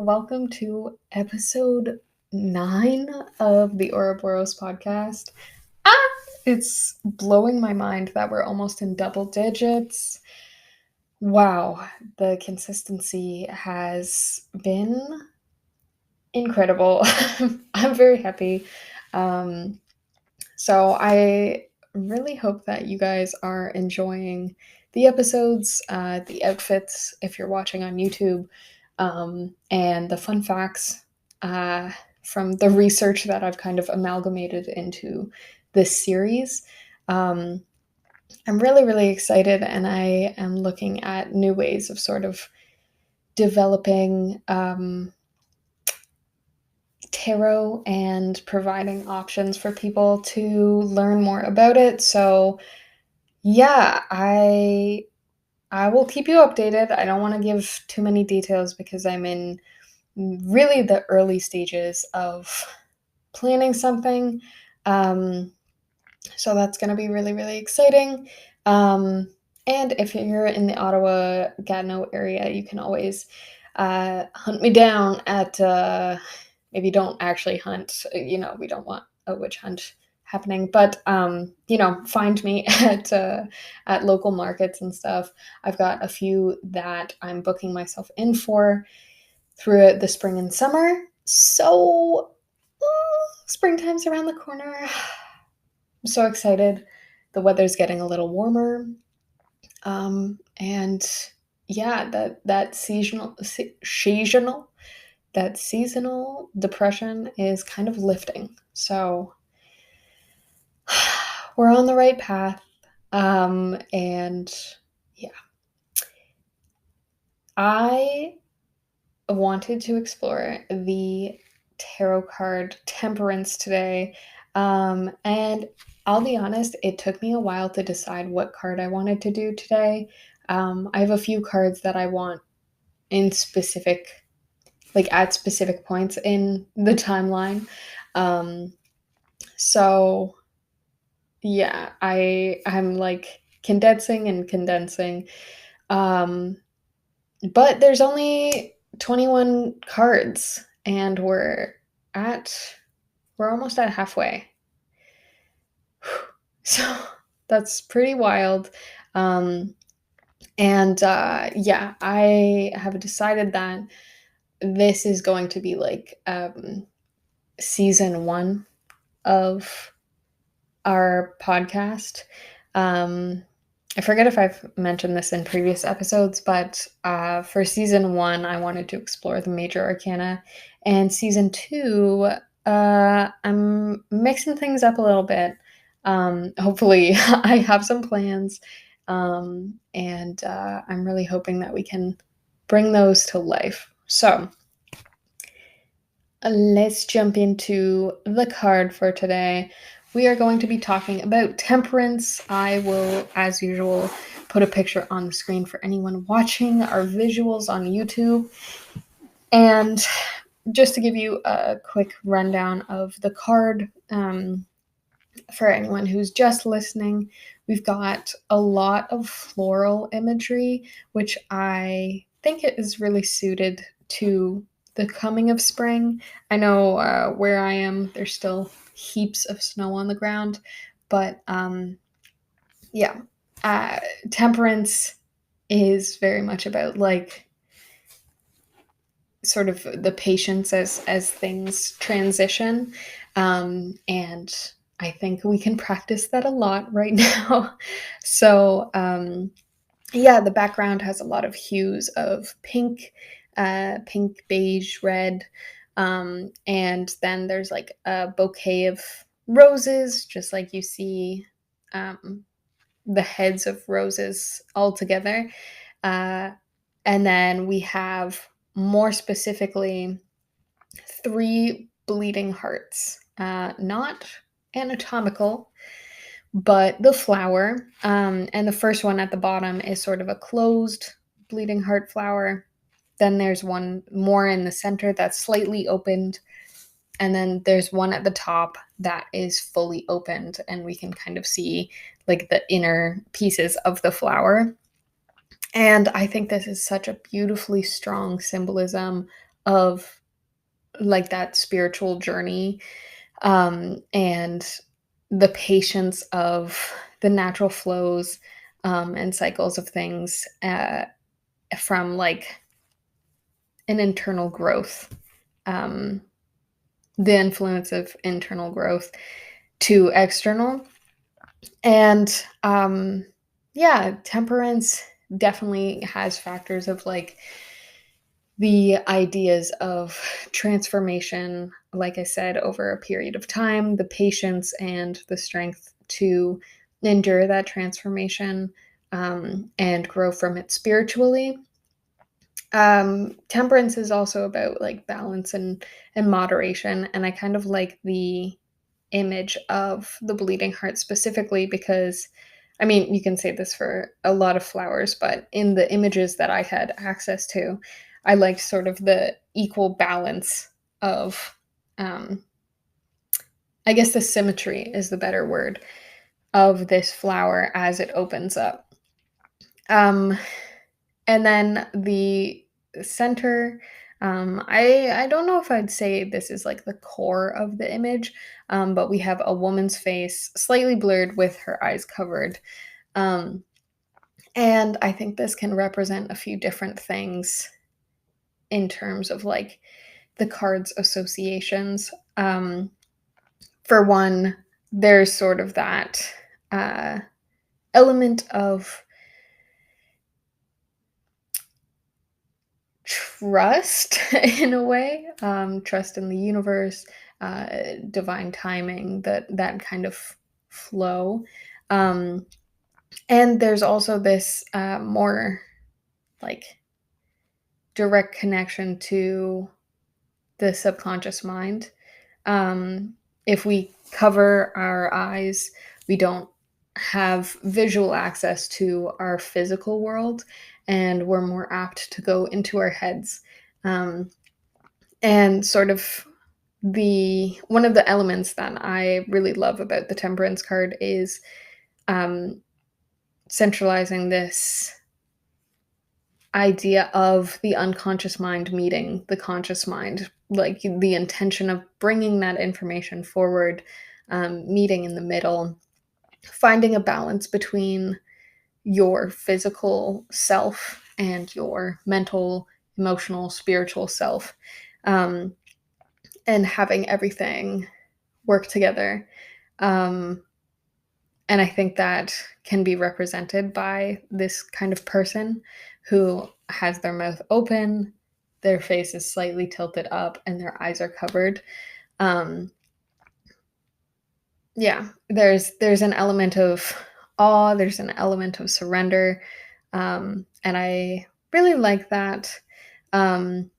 welcome to episode 9 of the Auraborrows podcast. It's blowing my mind that we're almost in double digits. Wow, the consistency has been incredible. I'm very happy. Um, so I really hope that you guys are enjoying the episodes, the outfits if you're watching on YouTube, and the fun facts from the research that I've kind of amalgamated into this series. Um, I'm really, really excited, and I am looking at new ways of sort of developing tarot and providing options for people to learn more about it. So, yeah, I will keep you updated. I don't want to give too many details because I'm in really the early stages of planning something. Um, so that's going to be really, really exciting. And if you're in the Ottawa Gatineau area, you can always hunt me down at maybe don't actually hunt. We don't want a witch hunt happening, but find me at local markets and stuff. I've got a few that I'm booking myself in for throughout the spring and summer. So springtime's around the corner. I'm so excited. The weather's getting a little warmer. And yeah, that seasonal depression is kind of lifting. So we're on the right path. And yeah, I wanted to explore the tarot card Temperance today. And I'll be honest, it took me a while to decide what card I wanted to do today. I have a few cards that I want in specific, like at specific points in the timeline. So yeah, I'm like condensing and condensing. But there's only 21 cards and we're almost at halfway. So that's pretty wild. Yeah, I have decided that this is going to be like season 1 of our podcast. I forget if I've mentioned this in previous episodes, but for season 1, I wanted to explore the Major Arcana, and season 2, I'm mixing things up a little bit. Hopefully, I have some plans, and I'm really hoping that we can bring those to life. So, let's jump into the card for today. We are going to be talking about Temperance. I will, as usual, put a picture on the screen for anyone watching our visuals on YouTube. And just to give you a quick rundown of the card, for anyone who's just listening, we've got a lot of floral imagery, which I think it is really suited to the coming of spring. I know where I am, there's still heaps of snow on the ground, but yeah, Temperance is very much about like sort of the patience as things transition, and I think we can practice that a lot right now. So yeah, the background has a lot of hues of pink, beige, red, and then there's like a bouquet of roses, just like you see the heads of roses all together. Uh, and then we have more specifically 3 bleeding hearts, not anatomical, but the flower. And the first one at the bottom is sort of a closed bleeding heart flower. Then there's one more in the center that's slightly opened. And then there's one at the top that is fully opened, and we can kind of see like the inner pieces of the flower. And I think this is such a beautifully strong symbolism of like that spiritual journey, and the patience of the natural flows, and cycles of things, from like an internal growth, um, the influence of internal growth to external. And yeah, temperance definitely has factors of like the ideas of transformation, like I said, over a period of time, the patience and the strength to endure that transformation, and grow from it spiritually. Temperance is also about like balance and moderation, and I kind of like the image of the bleeding heart specifically because, I mean, you can say this for a lot of flowers, but in the images that I had access to, I liked sort of the equal balance of, um, I guess the symmetry is the better word, of this flower as it opens up. Um, and then the center, I don't know if I'd say this is like the core of the image, but we have a woman's face, slightly blurred with her eyes covered. Um, and I think this can represent a few different things in terms of like the card's associations. For one, there's sort of that uh, element of trust in a way, trust in the universe, divine timing, that kind of flow. Um, and there's also this more like direct connection to the subconscious mind. If we cover our eyes, we don't have visual access to our physical world, and we're more apt to go into our heads. Um, and sort of the one of the elements that I really love about the Temperance card is um, centralizing this idea of the unconscious mind meeting the conscious mind, like the intention of bringing that information forward, meeting in the middle, finding a balance between your physical self and your mental, emotional, spiritual self, um, and having everything work together. Um, and I think that can be represented by this kind of person who has their mouth open, their face is slightly tilted up, and their eyes are covered. Um, yeah, there's an element of awe, there's an element of surrender, and I really like that. Um,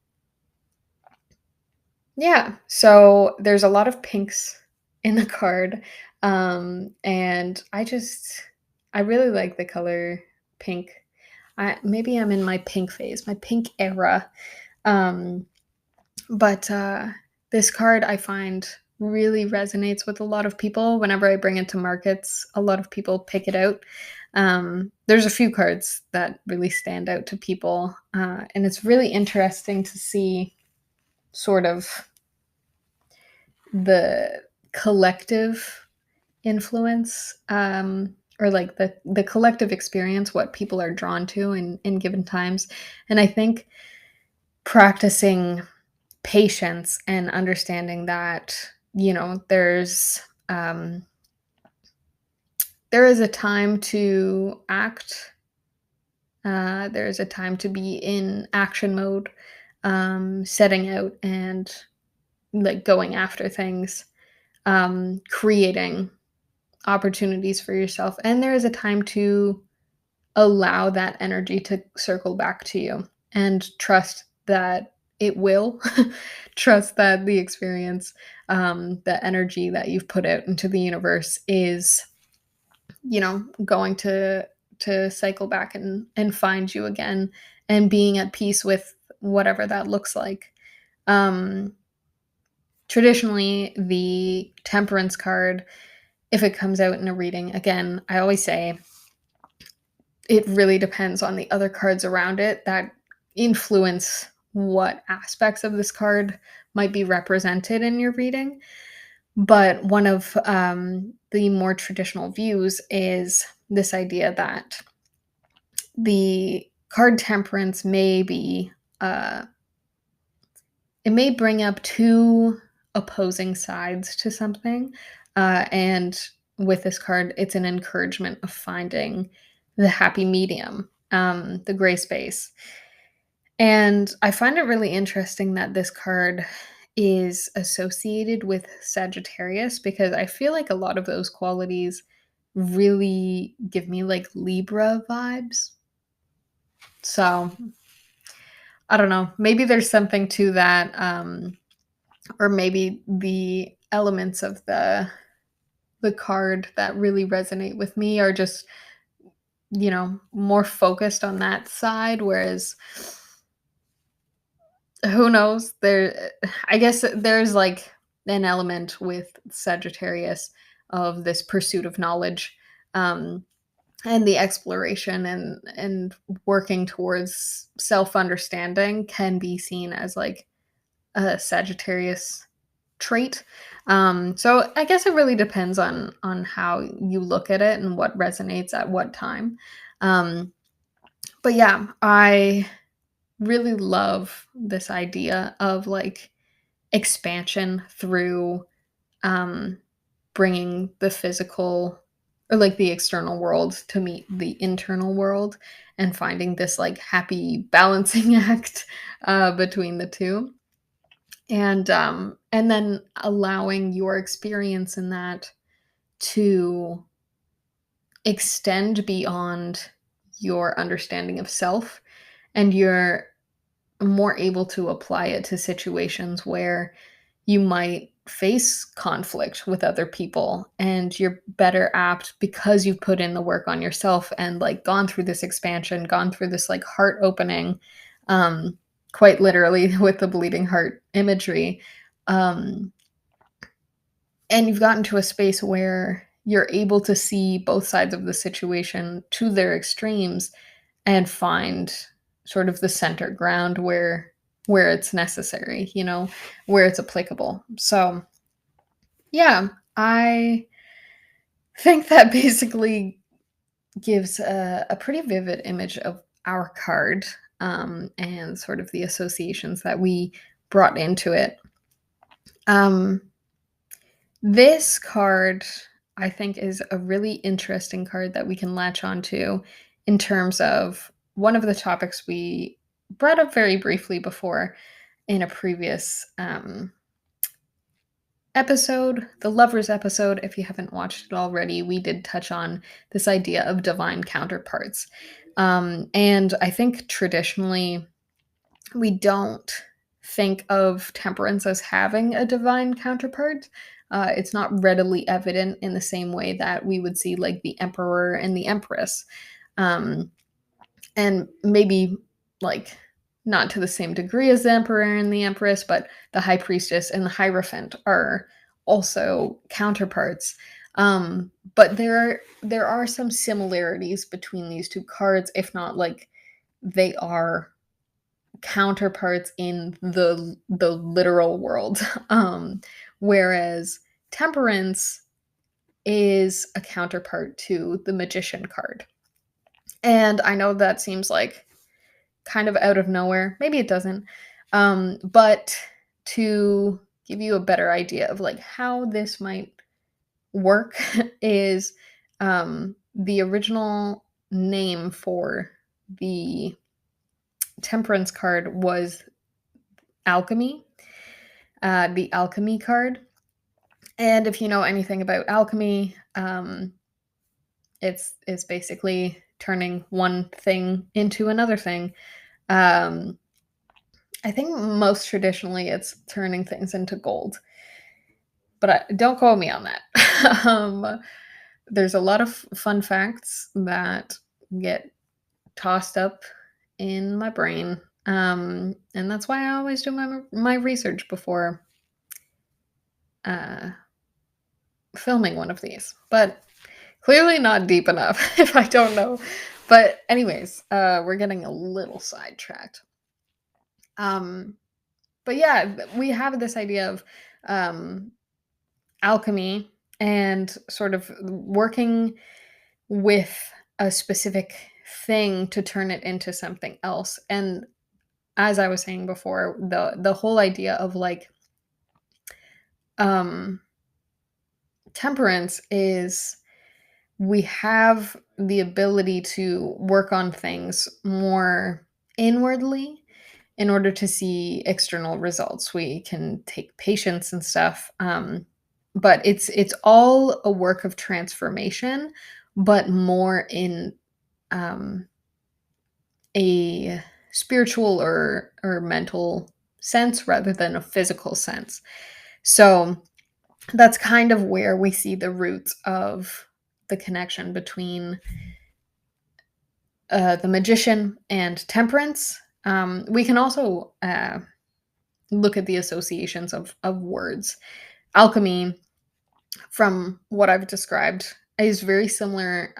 Yeah, so there's a lot of pinks in the card, and I really like the color pink. Maybe I'm in my pink phase, my pink era. Um, but this card I find really resonates with a lot of people. Whenever I bring it to markets, a lot of people pick it out. There's a few cards that really stand out to people, and it's really interesting to see sort of the collective influence, or like the collective experience, what people are drawn to in given times. And I think practicing patience and understanding that, there is a time to act, there is a time to be in action mode, setting out and like going after things, creating opportunities for yourself. And there is a time to allow that energy to circle back to you and trust that it will. Trust that the experience, the energy that you've put out into the universe is, going to cycle back and find you again, and being at peace with whatever that looks like. Um, Traditionally, the Temperance card, if it comes out in a reading, again, I always say it really depends on the other cards around it that influence what aspects of this card might be represented in your reading. But one of the more traditional views is this idea that the card Temperance may be, uh, it may bring up two opposing sides to something. And with this card, it's an encouragement of finding the happy medium, the gray space. And I find it really interesting that this card is associated with Sagittarius because I feel like a lot of those qualities really give me like Libra vibes. So I don't know. Maybe there's something to that. Or maybe the elements of the card that really resonate with me are just, more focused on that side, whereas who knows? I guess there's like an element with Sagittarius of this pursuit of knowledge, um, and the exploration and working towards self-understanding can be seen as like a Sagittarius trait. So I guess it really depends on how you look at it and what resonates at what time. Um, but yeah, I really love this idea of like expansion through um bringing the physical or like the external world to meet the internal world and finding this like happy balancing act between the two, and then allowing your experience in that to extend beyond your understanding of self, and you're more able to apply it to situations where you might face conflict with other people, and you're better apt because you've put in the work on yourself and like gone through this expansion, gone through this like heart opening, um quite literally with the bleeding heart imagery, um and you've gotten to a space where you're able to see both sides of the situation to their extremes and find sort of the center ground where it's necessary, where it's applicable. So, yeah, I think that basically gives a pretty vivid image of our card, and sort of the associations that we brought into it. Um, this card, I think, is a really interesting card that we can latch onto in terms of one of the topics we brought up very briefly before in a previous episode, the Lovers episode. If you haven't watched it already, we did touch on this idea of divine counterparts. And I think traditionally we don't think of Temperance as having a divine counterpart. It's not readily evident in the same way that we would see like the Emperor and the Empress. Um, and maybe like not to the same degree as the Emperor and the Empress, but the High Priestess and the Hierophant are also counterparts. But there are some similarities between these two cards, if not like they are counterparts in the literal world. Whereas Temperance is a counterpart to the Magician card. And I know that seems like kind of out of nowhere. Maybe it doesn't. But to give you a better idea of like how this might work is the original name for the Temperance card was alchemy, the alchemy card. And if you know anything about alchemy, it's basically turning one thing into another thing. Um, I think most traditionally it's turning things into gold, but don't quote me on that. There's a lot of fun facts that get tossed up in my brain, and that's why I always do my research before uh, filming one of these. But clearly not deep enough if I don't know. But anyways, we're getting a little sidetracked. Um, but yeah, we have this idea of um, alchemy and sort of working with a specific thing to turn it into something else. And as I was saying before, the whole idea of like um temperance is we have the ability to work on things more inwardly in order to see external results. We can take patience and stuff, but it's all a work of transformation, but more in um, a spiritual or mental sense rather than a physical sense. So that's kind of where we see the roots of the connection between the magician and temperance. We can also look at the associations of words. Alchemy, from what I've described, is very similar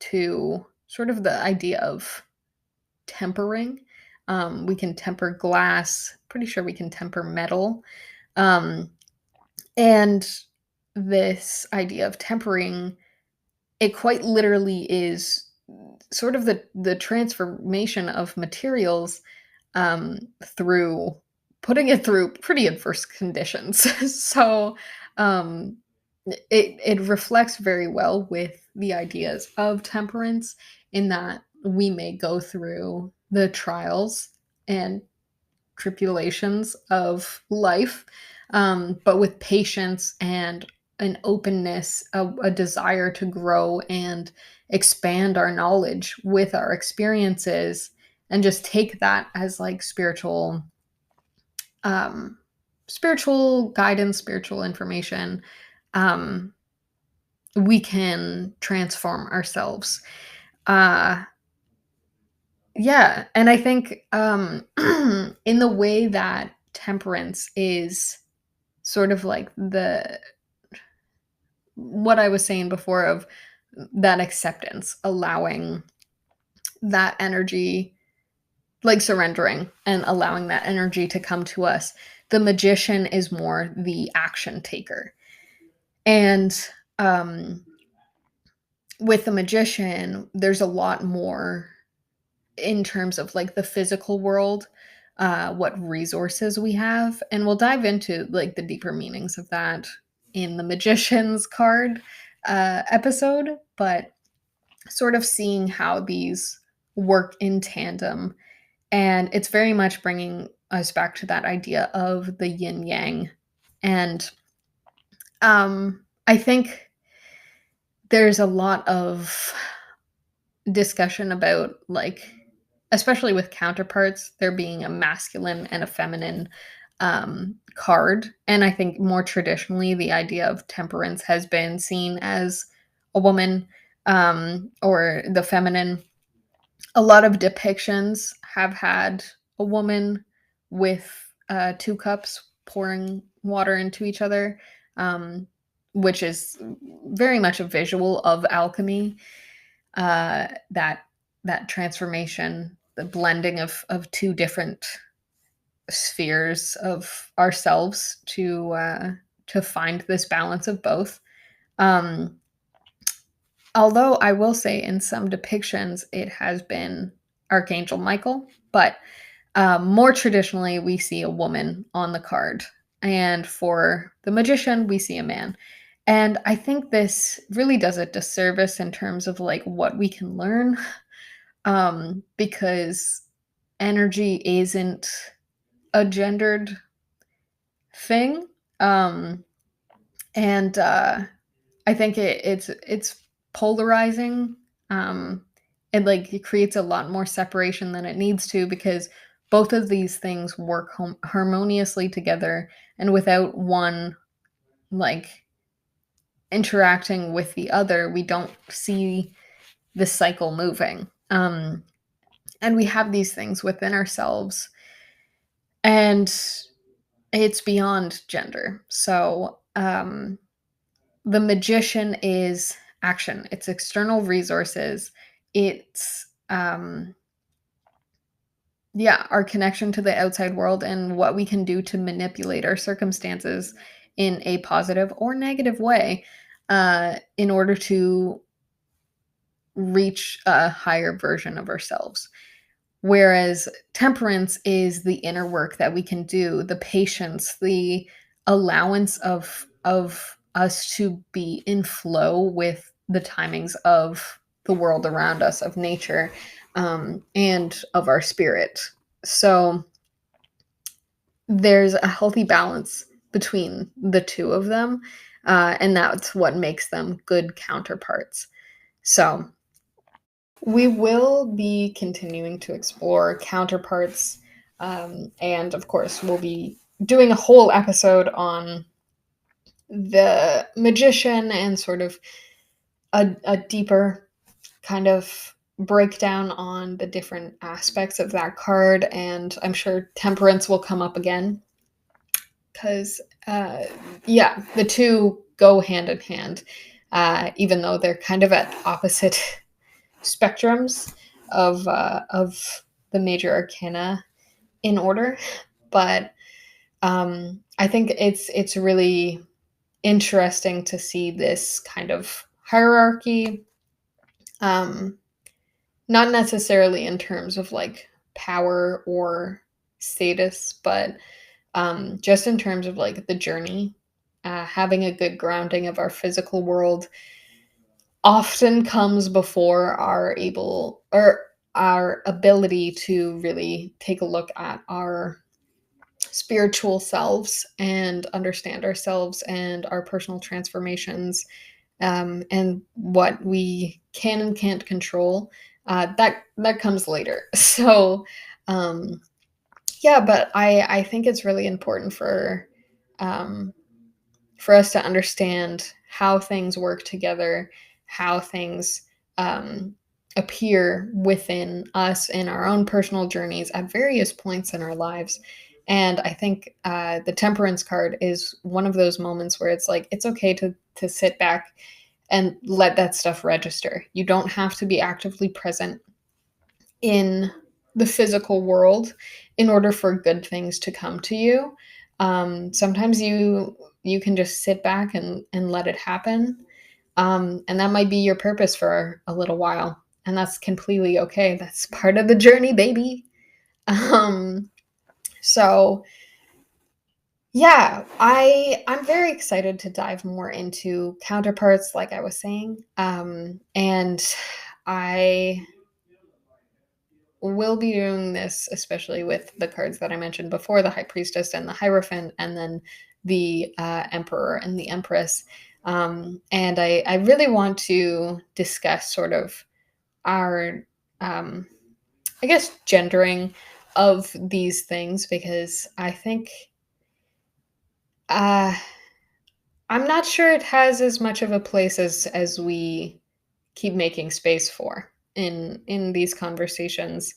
to sort of the idea of tempering. We can temper glass. Pretty sure we can temper metal. Um, and this idea of tempering, it quite literally is sort of the transformation of materials through putting it through pretty adverse conditions. So um, it reflects very well with the ideas of temperance in that we may go through the trials and tribulations of life, but with patience and an openness, a desire to grow and expand our knowledge with our experiences, and just take that as like um, spiritual guidance, spiritual information. Um, we can transform ourselves. Uh, yeah, and I think in the way that temperance is sort of like the what I was saying before of that acceptance, allowing that energy, like surrendering and allowing that energy to come to us. The magician is more the action taker. And um, with the magician, there's a lot more in terms of like the physical world, what resources we have. And we'll dive into like the deeper meanings of that in the magician's card episode, but sort of seeing how these work in tandem. And it's very much bringing us back to that idea of the yin yang. And I think there's a lot of discussion about like especially with counterparts, there being a masculine and a feminine card. And I think more traditionally, the idea of temperance has been seen as a woman or the feminine. A lot of depictions have had a woman with two cups pouring water into each other, um, which is very much a visual of alchemy. That that transformation, the blending of two different spheres of ourselves to find this balance of both. Um, Although I will say in some depictions it has been Archangel Michael, but more traditionally we see a woman on the card, and for the magician we see a man. And I think this really does a disservice in terms of like what we can learn, because energy isn't a gendered thing. Um, and I think it's polarizing. It like it creates a lot more separation than it needs to, because both of these things work harmoniously together, and without one like interacting with the other, we don't see the cycle moving. And we have these things within ourselves, and it's beyond gender. So the magician is action, it's external resources, it's yeah, our connection to the outside world and what we can do to manipulate our circumstances in a positive or negative way, in order to reach a higher version of ourselves. Whereas temperance is the inner work that we can do, the patience, the allowance of us to be in flow with the timings of the world around us, of nature, and of our spirit. So there's a healthy balance between the two of them, and that's what makes them good counterparts. So we will be continuing to explore counterparts, and of course, we'll be doing a whole episode on the magician and sort of a deeper kind of breakdown on the different aspects of that card. And I'm sure temperance will come up again because, yeah, the two go hand in hand, even though they're kind of at opposite spectrums of the major arcana in order. But I think it's really interesting to see this kind of hierarchy, um, not necessarily in terms of like power or status, but just in terms of like the journey, having a good grounding of our physical world often comes before our able or our ability to really take a look at our spiritual selves and understand ourselves and our personal transformations, and what we can and can't control. That comes later. So um, yeah, but I think it's really important um, for us to understand how things work together, how things um, appear within us in our own personal journeys at various points in our lives. And I think the temperance card is one of those moments where it's like it's okay to sit back and let that stuff register. You don't have to be actively present in the physical world in order for good things to come to you. Sometimes you can just sit back and let it happen, and that might be your purpose for a little while, and that's completely okay. That's part of the journey, baby. Um, so yeah, I'm very excited to dive more into counterparts, like I was saying, and I will be doing this, especially with the cards that I mentioned before, the High Priestess and the Hierophant, and then the Emperor and the Empress. And I really want to discuss sort of our, um, I guess, gendering of these things, because I think uh, I'm not sure it has as much of a place as we keep making space for in these conversations.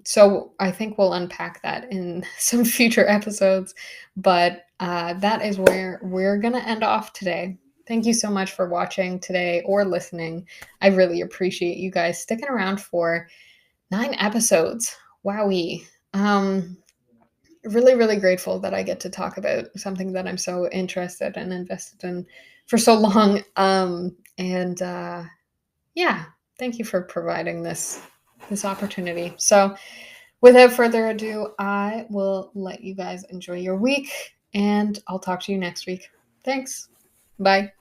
So I think we'll unpack that in some future episodes, but that is where we're gonna end off today. Thank you so much for watching today or listening. I really appreciate you guys sticking around for 9 episodes. Wowee. Really, really grateful that I get to talk about something that I'm so interested and invested in for so long. And yeah, thank you for providing this opportunity. So, without further ado, I will let you guys enjoy your week, and I'll talk to you next week. Thanks. Bye.